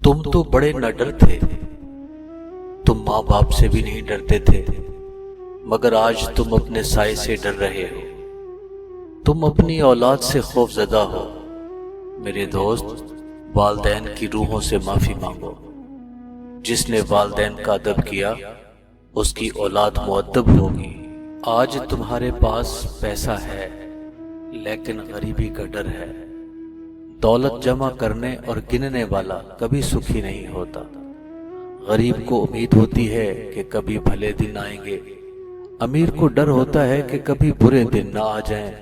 तुम तो बड़े न डर थे, तुम माँ बाप से भी नहीं डरते थे, मगर आज तुम अपने साए से डर रहे हो। तुम अपनी औलाद से खौफजदा हो। मेरे दोस्त, वालदैन की रूहों से माफी मांगो। जिसने वालदैन का अदब किया उसकी औलाद मुअद्दब होगी। आज तुम्हारे पास पैसा है लेकिन गरीबी का डर है। दौलत जमा करने और गिनने वाला कभी सुखी नहीं होता। गरीब को उम्मीद होती है कि कभी भले दिन आएंगे, अमीर को डर होता है कि कभी बुरे दिन ना आ जाएं।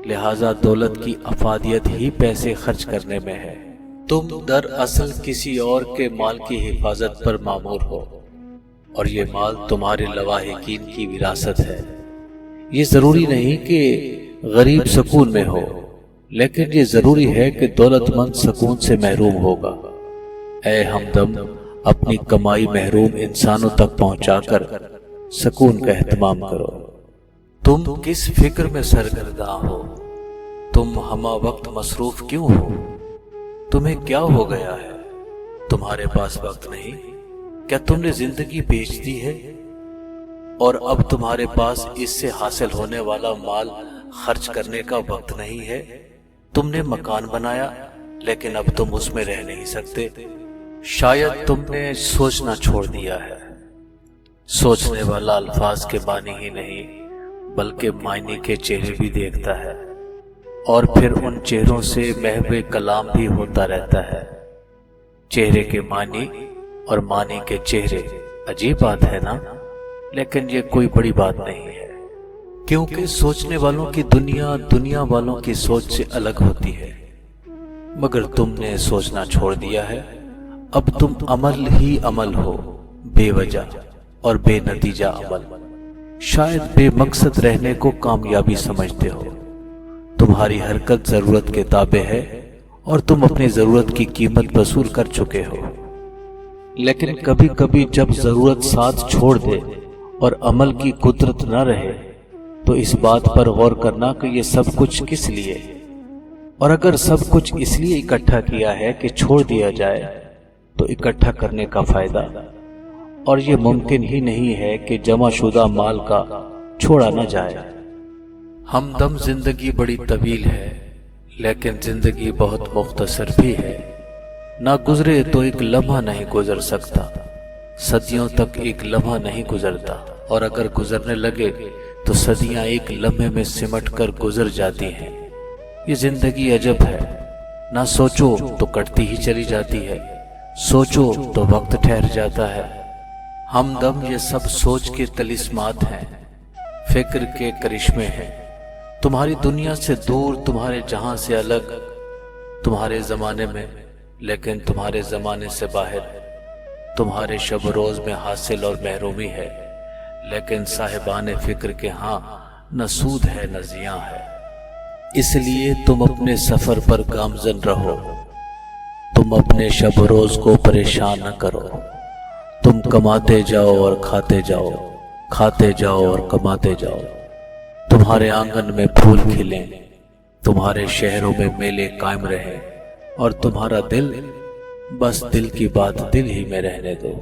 लिहाजा दौलत की अफादियत ही पैसे खर्च करने में है। तुम दरअसल किसी और के माल की हिफाजत पर मामूर हो और ये माल तुम्हारे लवाहिकीन की विरासत है। ये जरूरी नहीं कि गरीब सुकून में हो, लेकिन ये जरूरी है कि दौलतमंद सुकून से महरूम होगा। ऐ हमदम, अपनी कमाई महरूम इंसानों तक पहुंचाकर सुकून का एहतमाम करो। तुम किस फिक्र में सरगर्दा हो? तुम हमा वक्त मसरूफ क्यों हो? तुम्हें क्या हो गया है? तुम्हारे पास वक्त नहीं? क्या तुमने जिंदगी बेच दी है और अब तुम्हारे पास इससे हासिल होने वाला माल खर्च करने का वक्त नहीं है? तुमने मकान बनाया लेकिन अब तुम उसमें रह नहीं सकते। शायद तुमने सोचना छोड़ दिया है। सोचने वाला अल्फाज के मानी ही नहीं बल्कि मायने के चेहरे भी देखता है, और फिर उन चेहरों से महवे कलाम भी होता रहता है। चेहरे के मानी और मानी के चेहरे, अजीब बात है ना? लेकिन ये कोई बड़ी बात नहीं है, क्योंकि सोचने वालों की दुनिया दुनिया वालों की सोच से अलग होती है। मगर तुमने सोचना छोड़ दिया है। अब तुम अमल ही अमल हो, बेवजह और बेनतीजा अमल। शायद बेमकसद रहने को कामयाबी समझते हो। तुम्हारी हरकत जरूरत के ताबे है और तुम अपनी जरूरत की कीमत वसूल कर चुके हो। लेकिन कभी कभी जब जरूरत साथ छोड़ दे और अमल की कुदरत न रहे तो इस बात पर गौर करना कि ये सब कुछ किस लिए, और अगर सब कुछ इसलिए इकट्ठा किया है कि छोड़ दिया जाए तो इकट्ठा करने का फायदा, और ये मुमकिन ही नहीं है कि जमाशुदा माल का छोड़ा न जाए। हमदम, जिंदगी बड़ी तवील है लेकिन जिंदगी बहुत मुख्तसर भी है। ना गुजरे तो एक लम्हा नहीं गुजर सकता, सदियों तक एक लम्हा नहीं गुजरता, और अगर गुजरने लगे तो सदियां एक लम्हे में सिमट कर गुजर जाती हैं। ये जिंदगी अजब है, ना सोचो तो कटती ही चली जाती है, सोचो तो वक्त ठहर जाता है। हमदम, ये सब सोच के तलिस्मात हैं, फिक्र के करिश्मे हैं। तुम्हारी दुनिया से दूर, तुम्हारे जहां से अलग, तुम्हारे जमाने में लेकिन तुम्हारे जमाने से बाहर। तुम्हारे शब रोज में हासिल और महरूमी है, लेकिन साहिबाने फिक्र के हां न सूद है न जियां है। इसलिए तुम अपने सफर पर गामजन रहो। तुम अपने शब रोज को परेशान न करो। तुम कमाते जाओ और खाते जाओ, खाते जाओ और कमाते जाओ। तुम्हारे आंगन में फूल खिलें, तुम्हारे शहरों में मेले कायम रहे, और तुम्हारा दिल, बस दिल की बात दिल ही में रहने दो।